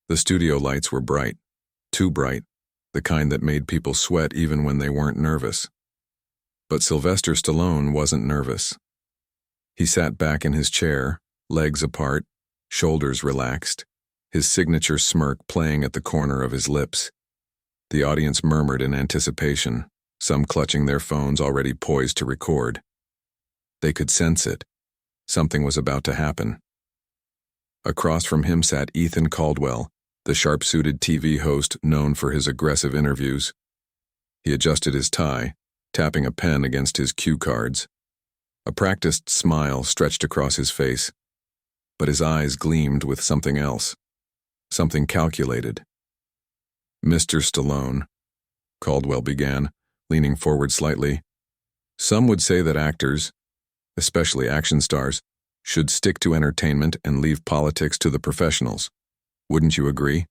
The studio lights were bright, too bright, the kind that made people sweat even when they weren't nervous. But Sylvester Stallone wasn't nervous. He sat back in his chair, legs apart, shoulders relaxed, his signature smirk playing at the corner of his lips. The audience murmured in anticipation, some clutching their phones already poised to record. They could sense it. Something was about to happen. Across from him sat Ethan Caldwell, the sharp-suited TV host known for his aggressive interviews. He adjusted his tie, tapping a pen against his cue cards. A practiced smile stretched across his face, but his eyes gleamed with something else, something calculated. "Mr. Stallone," Caldwell began, leaning forward slightly, "some would say that actors, especially action stars, should stick to entertainment and leave politics to the professionals. Wouldn't you agree?"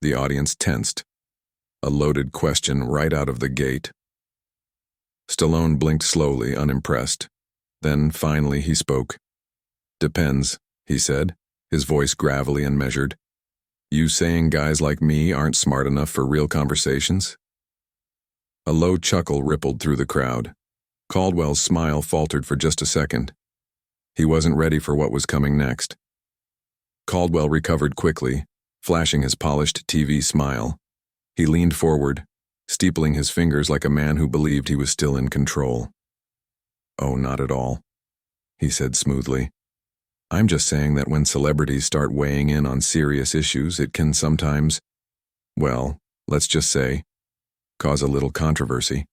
The audience tensed. A loaded question right out of the gate. Stallone blinked slowly, unimpressed. Then, finally, he spoke. "Depends," he said, his voice gravelly and measured. "You saying guys like me aren't smart enough for real conversations?" A low chuckle rippled through the crowd. Caldwell's smile faltered for just a second. He wasn't ready for what was coming next. Caldwell recovered quickly, flashing his polished TV smile. He leaned forward, steepling his fingers like a man who believed he was still in control. "Oh, not at all," he said smoothly. "I'm just saying that when celebrities start weighing in on serious issues, it can sometimes, well, let's just say, cause a little controversy.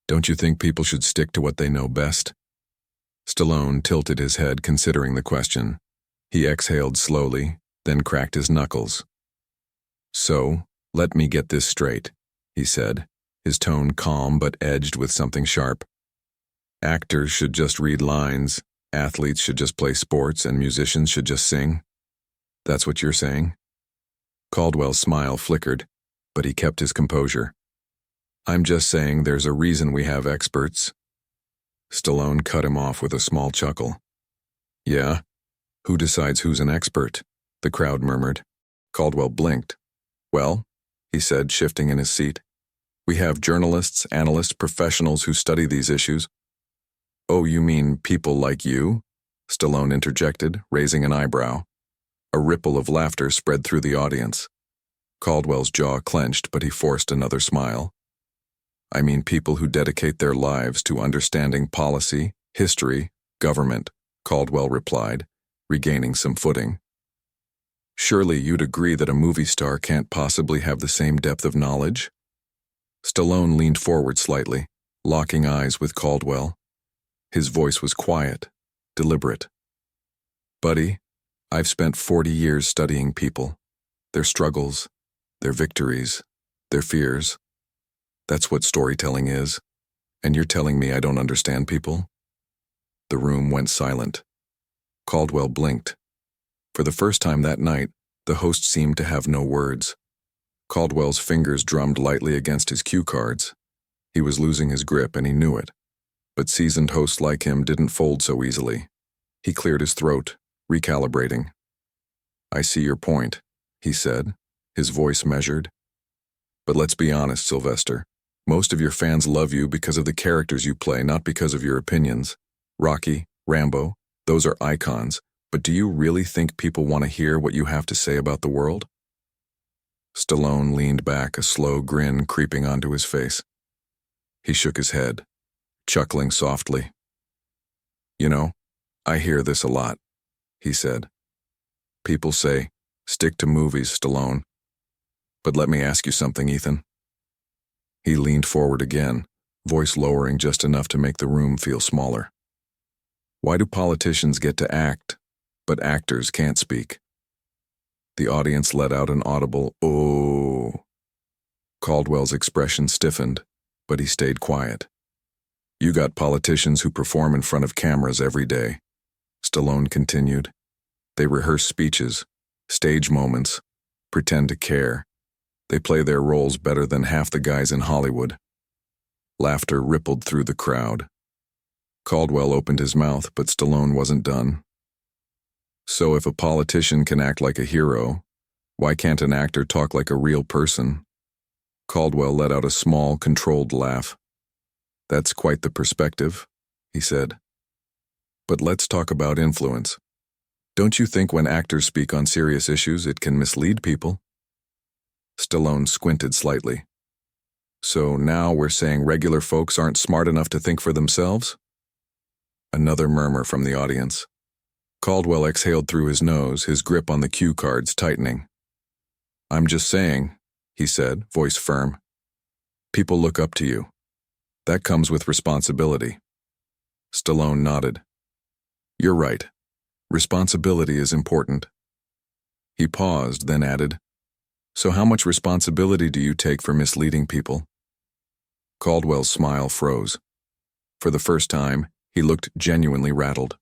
Don't you think people should stick to what they know best?" Stallone tilted his head, considering the question. He exhaled slowly, then cracked his knuckles. "So, let me get this straight," he said, his tone calm but edged with something sharp. "Actors should just read lines, athletes should just play sports, and musicians should just sing? That's what you're saying?" Caldwell's smile flickered, but he kept his composure. "I'm just saying there's a reason we have experts." Stallone cut him off with a small chuckle. "Yeah? Who decides who's an expert?" the crowd murmured. Caldwell blinked. "Well," he said, shifting in his seat, "we have journalists, analysts, professionals who study these issues." "Oh, you mean people like you?" Stallone interjected, raising an eyebrow. A ripple of laughter spread through the audience. Caldwell's jaw clenched, but he forced another smile. "I mean people who dedicate their lives to understanding policy, history, government," Caldwell replied, regaining some footing. "Surely you'd agree that a movie star can't possibly have the same depth of knowledge?" Stallone leaned forward slightly, locking eyes with Caldwell. His voice was quiet, deliberate. "Buddy, I've spent 40 years studying people, their struggles, their victories, their fears. That's what storytelling is. And you're telling me I don't understand people?" The room went silent. Caldwell blinked. For the first time that night, the host seemed to have no words. Caldwell's fingers drummed lightly against his cue cards. He was losing his grip, and he knew it. But seasoned hosts like him didn't fold so easily. He cleared his throat, recalibrating. "I see your point," he said, his voice measured. "But let's be honest, Sylvester. Most of your fans love you because of the characters you play, not because of your opinions. Rocky, Rambo, those are icons, but do you really think people want to hear what you have to say about the world?" Stallone leaned back, a slow grin creeping onto his face. He shook his head, chuckling softly. "You know, I hear this a lot," he said. "People say, stick to movies, Stallone. But let me ask you something, Ethan." He leaned forward again, voice lowering just enough to make the room feel smaller. "Why do politicians get to act, but actors can't speak?" The audience let out an audible, "Oh." Caldwell's expression stiffened, but he stayed quiet. "You got politicians who perform in front of cameras every day," Stallone continued. "They rehearse speeches, stage moments, pretend to care. They play their roles better than half the guys in Hollywood." Laughter rippled through the crowd. Caldwell opened his mouth, but Stallone wasn't done. "So if a politician can act like a hero, Why can't an actor talk like a real person? Caldwell let out a small, controlled laugh. That's quite the perspective, he said. But let's talk about influence. Don't you think when actors speak on serious issues, it can mislead people? Stallone squinted slightly. So now we're saying regular folks aren't smart enough to think for themselves? Another murmur from the audience. Caldwell exhaled through his nose, his grip on the cue cards tightening. I'm just saying, he said, voice firm. People look up to you. That comes with responsibility. Stallone nodded. You're right. Responsibility is important. He paused, then added, So how much responsibility do you take for misleading people? Caldwell's smile froze. For the first time, he looked genuinely rattled.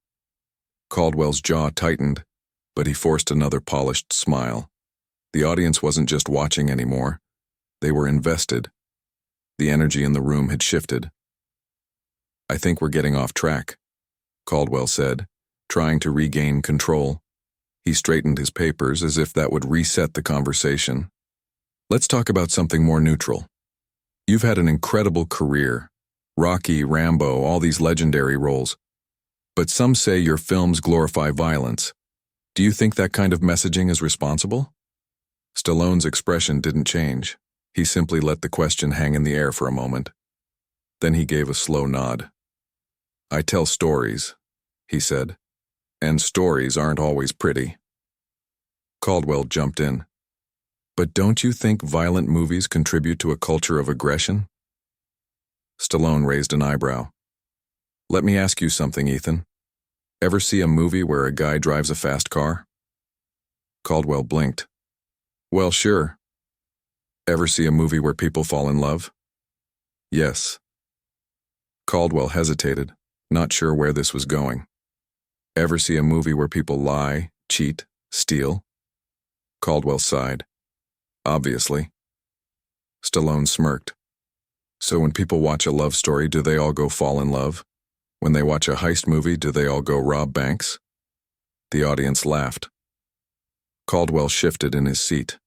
Caldwell's jaw tightened, but he forced another polished smile. The audience wasn't just watching anymore. They were invested. The energy in the room had shifted. I think we're getting off track, Caldwell said, trying to regain control. He straightened his papers as if that would reset the conversation. Let's talk about something more neutral. You've had an incredible career. Rocky, Rambo, all these legendary roles. But some say your films glorify violence. Do you think that kind of messaging is responsible? Stallone's expression didn't change. He simply let the question hang in the air for a moment. Then he gave a slow nod. I tell stories, he said, and stories aren't always pretty. Caldwell jumped in. But don't you think violent movies contribute to a culture of aggression? Stallone raised an eyebrow. Let me ask you something, Ethan. Ever see a movie where a guy drives a fast car? Caldwell blinked. Well, sure. Ever see a movie where people fall in love? Yes. Caldwell hesitated, not sure where this was going. Ever see a movie where people lie, cheat, steal? Caldwell sighed. Obviously. Stallone smirked. So when people watch a love story, do they all go fall in love? When they watch a heist movie, do they all go rob banks? The audience laughed. Caldwell shifted in his seat.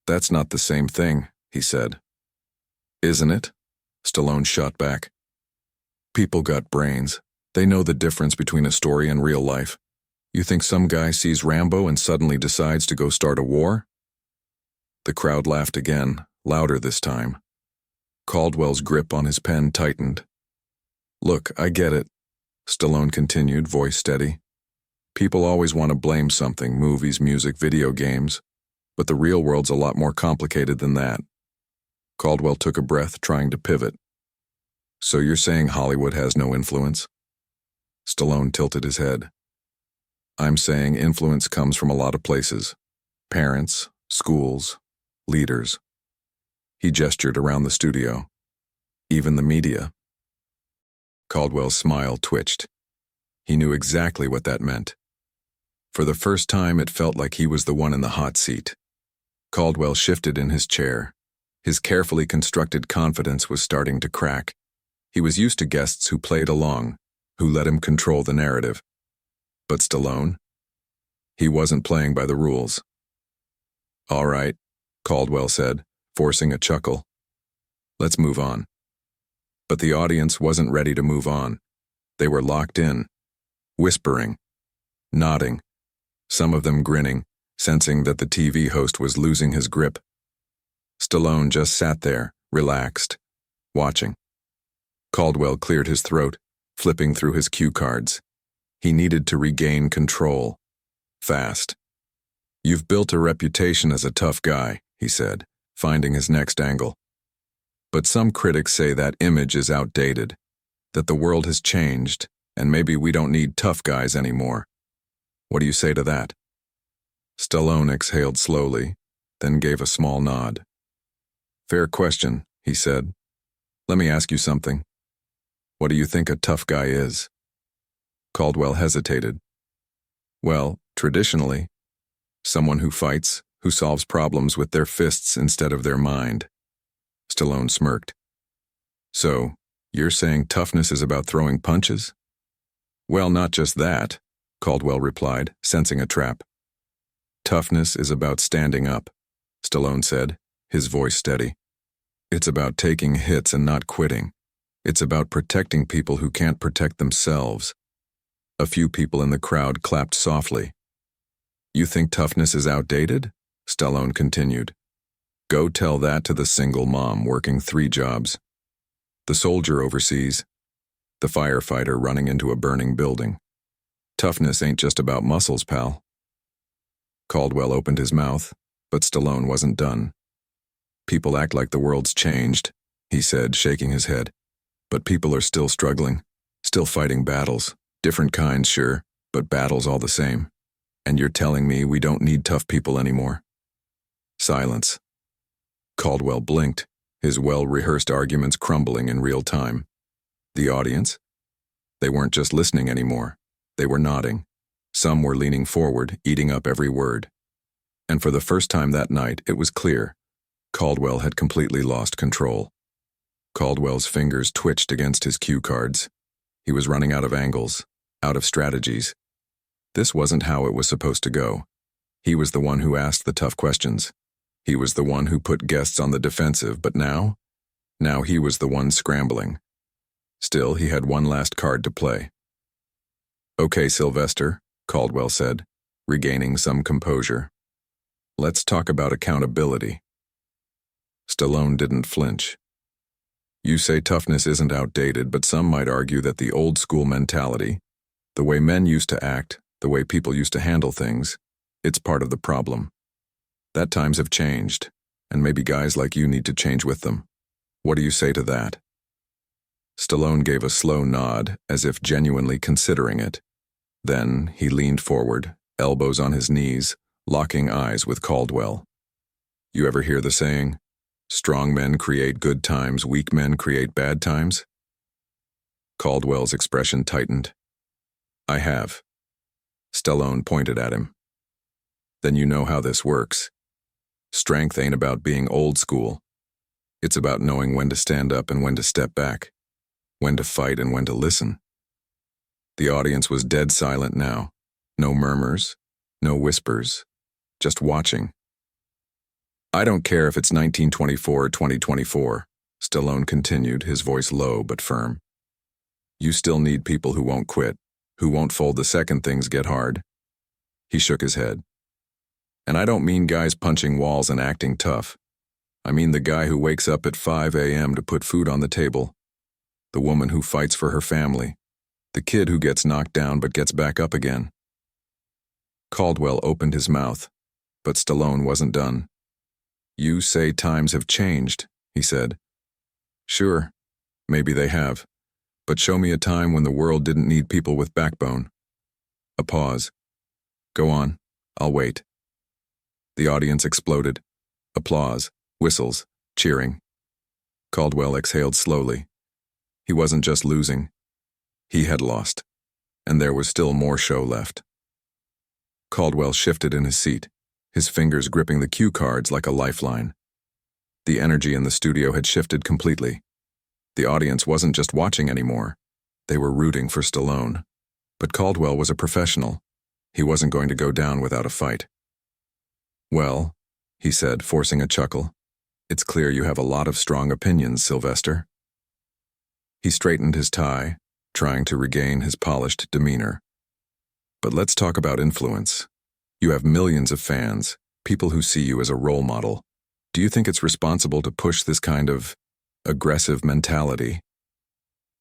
That's not the same thing, he said. Isn't it? Stallone shot back. People got brains. They know the difference between a story and real life. You think some guy sees Rambo and suddenly decides to go start a war? The crowd laughed again, louder this time. Caldwell's grip on his pen tightened. Look, I get it, Stallone continued, voice steady. People always want to blame something, movies, music, video games, but the real world's a lot more complicated than that. Caldwell took a breath, trying to pivot. So you're saying Hollywood has no influence? Stallone tilted his head. I'm saying influence comes from a lot of places. Parents, schools, leaders. He gestured around the studio. Even the media. Caldwell's smile twitched. He knew exactly what that meant. For the first time, it felt like he was the one in the hot seat. Caldwell shifted in his chair. His carefully constructed confidence was starting to crack. He was used to guests who played along, who let him control the narrative. But Stallone? He wasn't playing by the rules. All right, Caldwell said, forcing a chuckle. Let's move on. But the audience wasn't ready to move on. They were locked in, whispering, nodding, some of them grinning, sensing that the TV host was losing his grip. Stallone just sat there, relaxed, watching. Caldwell cleared his throat, flipping through his cue cards. He needed to regain control. Fast. You've built a reputation as a tough guy, he said, finding his next angle. But some critics say that image is outdated, that the world has changed, and maybe we don't need tough guys anymore. What do you say to that? Stallone exhaled slowly, then gave a small nod. Fair question, he said. Let me ask you something. What do you think a tough guy is? Caldwell hesitated. Well, traditionally, someone who fights, who solves problems with their fists instead of their mind. Stallone smirked. So, you're saying toughness is about throwing punches? Well, not just that, Caldwell replied, sensing a trap. Toughness is about standing up, Stallone said, his voice steady. It's about taking hits and not quitting. It's about protecting people who can't protect themselves. A few people in the crowd clapped softly. You think toughness is outdated? Stallone continued. Go tell that to the single mom working 3 jobs, the soldier overseas, the firefighter running into a burning building. Toughness ain't just about muscles, pal. Caldwell opened his mouth, but Stallone wasn't done. People act like the world's changed, he said, shaking his head. But people are still struggling, still fighting battles. Different kinds, sure, but battles all the same. And you're telling me we don't need tough people anymore? Silence. Caldwell blinked, his well-rehearsed arguments crumbling in real time. The audience? They weren't just listening anymore. They were nodding. Some were leaning forward, eating up every word. And for the first time that night, it was clear. Caldwell had completely lost control. Caldwell's fingers twitched against his cue cards. He was running out of angles, out of strategies. This wasn't how it was supposed to go. He was the one who asked the tough questions. He was the one who put guests on the defensive, but now he was the one scrambling. Still, he had one last card to play. Okay, Sylvester, Caldwell said, regaining some composure. Let's talk about accountability. Stallone didn't flinch. You say toughness isn't outdated, but some might argue that the old-school mentality, the way men used to act, the way people used to handle things, it's part of the problem. That times have changed, and maybe guys like you need to change with them. What do you say to that? Stallone gave a slow nod, as if genuinely considering it. Then he leaned forward, elbows on his knees, locking eyes with Caldwell. You ever hear the saying, strong men create good times, weak men create bad times? Caldwell's expression tightened. I have. Stallone pointed at him. Then you know how this works. Strength ain't about being old school. It's about knowing when to stand up and when to step back, when to fight and when to listen. The audience was dead silent now. No murmurs, no whispers, just watching. I don't care if it's 1924 or 2024, Stallone continued, his voice low but firm. You still need people who won't quit, who won't fold the second things get hard. He shook his head. And I don't mean guys punching walls and acting tough. I mean the guy who wakes up at 5 a.m. to put food on the table, the woman who fights for her family, the kid who gets knocked down but gets back up again. Caldwell opened his mouth, but Stallone wasn't done. You say times have changed, he said. Sure, maybe they have, but show me a time when the world didn't need people with backbone. A pause. Go on, I'll wait. The audience exploded. Applause, whistles, cheering. Caldwell exhaled slowly. He wasn't just losing. He had lost, and there was still more show left. Caldwell shifted in his seat, his fingers gripping the cue cards like a lifeline. The energy in the studio had shifted completely. The audience wasn't just watching anymore. They were rooting for Stallone. But Caldwell was a professional. He wasn't going to go down without a fight. Well, he said, forcing a chuckle, it's clear you have a lot of strong opinions, Sylvester. He straightened his tie, trying to regain his polished demeanor. But let's talk about influence. You have millions of fans, people who see you as a role model. Do you think it's responsible to push this kind of aggressive mentality?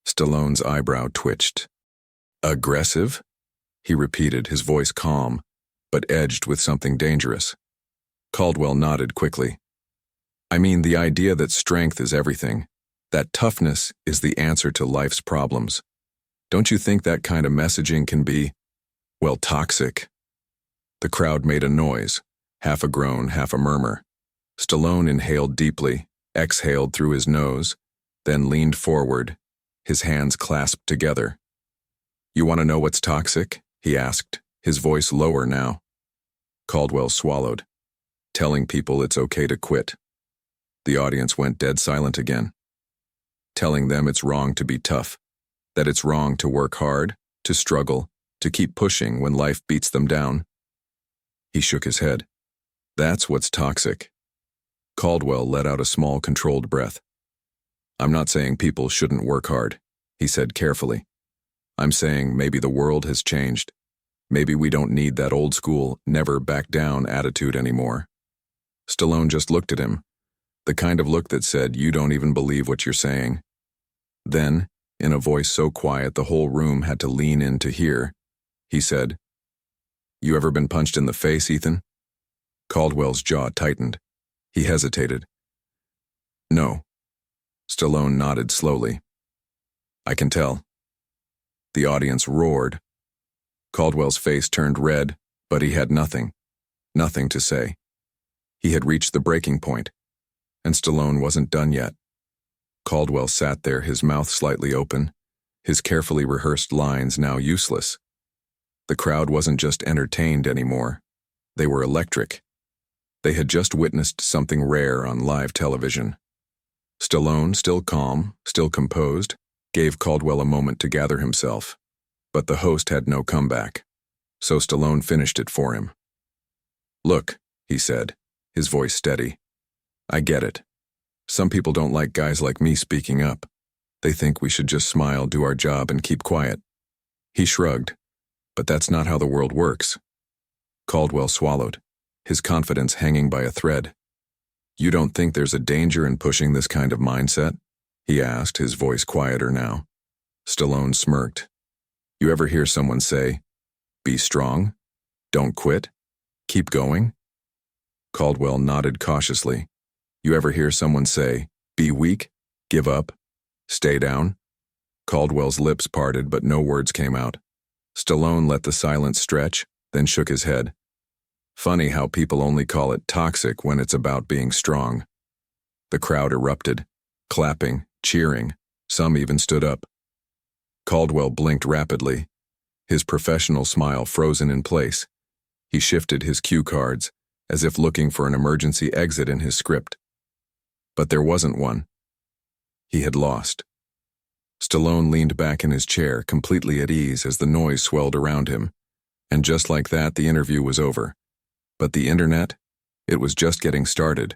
Stallone's eyebrow twitched. Aggressive? He repeated, his voice calm, but edged with something dangerous. Caldwell nodded quickly. I mean the idea that strength is everything, that toughness is the answer to life's problems. Don't you think that kind of messaging can be, well, toxic? The crowd made a noise, half a groan, half a murmur. Stallone inhaled deeply, exhaled through his nose, then leaned forward, his hands clasped together. You want to know what's toxic? He asked, his voice lower now. Caldwell swallowed. Telling people it's okay to quit. The audience went dead silent again. Telling them it's wrong to be tough, that it's wrong to work hard, to struggle, to keep pushing when life beats them down. He shook his head. That's what's toxic. Caldwell let out a small, controlled breath. I'm not saying people shouldn't work hard, he said carefully. I'm saying maybe the world has changed. Maybe we don't need that old school, never back down attitude anymore. Stallone just looked at him, the kind of look that said, you don't even believe what you're saying. Then, in a voice so quiet the whole room had to lean in to hear, he said, You ever been punched in the face, Ethan? Caldwell's jaw tightened. He hesitated. No. Stallone nodded slowly. I can tell. The audience roared. Caldwell's face turned red, but he had nothing to say. He had reached the breaking point, and Stallone wasn't done yet. Caldwell sat there, his mouth slightly open, his carefully rehearsed lines now useless. The crowd wasn't just entertained anymore. They were electric. They had just witnessed something rare on live television. Stallone, still calm, still composed, gave Caldwell a moment to gather himself. But the host had no comeback, so Stallone finished it for him. Look, he said, his voice steady. I get it. Some people don't like guys like me speaking up. They think we should just smile, do our job, and keep quiet. He shrugged. But that's not how the world works. Caldwell swallowed, his confidence hanging by a thread. You don't think there's a danger in pushing this kind of mindset? He asked, his voice quieter now. Stallone smirked. You ever hear someone say, be strong, don't quit, keep going? Caldwell nodded cautiously. You ever hear someone say, be weak, give up, stay down? Caldwell's lips parted, but no words came out. Stallone let the silence stretch, then shook his head. Funny how people only call it toxic when it's about being strong. The crowd erupted, clapping, cheering. Some even stood up. Caldwell blinked rapidly, his professional smile frozen in place. He shifted his cue cards, as if looking for an emergency exit in his script. But there wasn't one. He had lost. Stallone leaned back in his chair, completely at ease as the noise swelled around him. And just like that, the interview was over. But the internet? It was just getting started.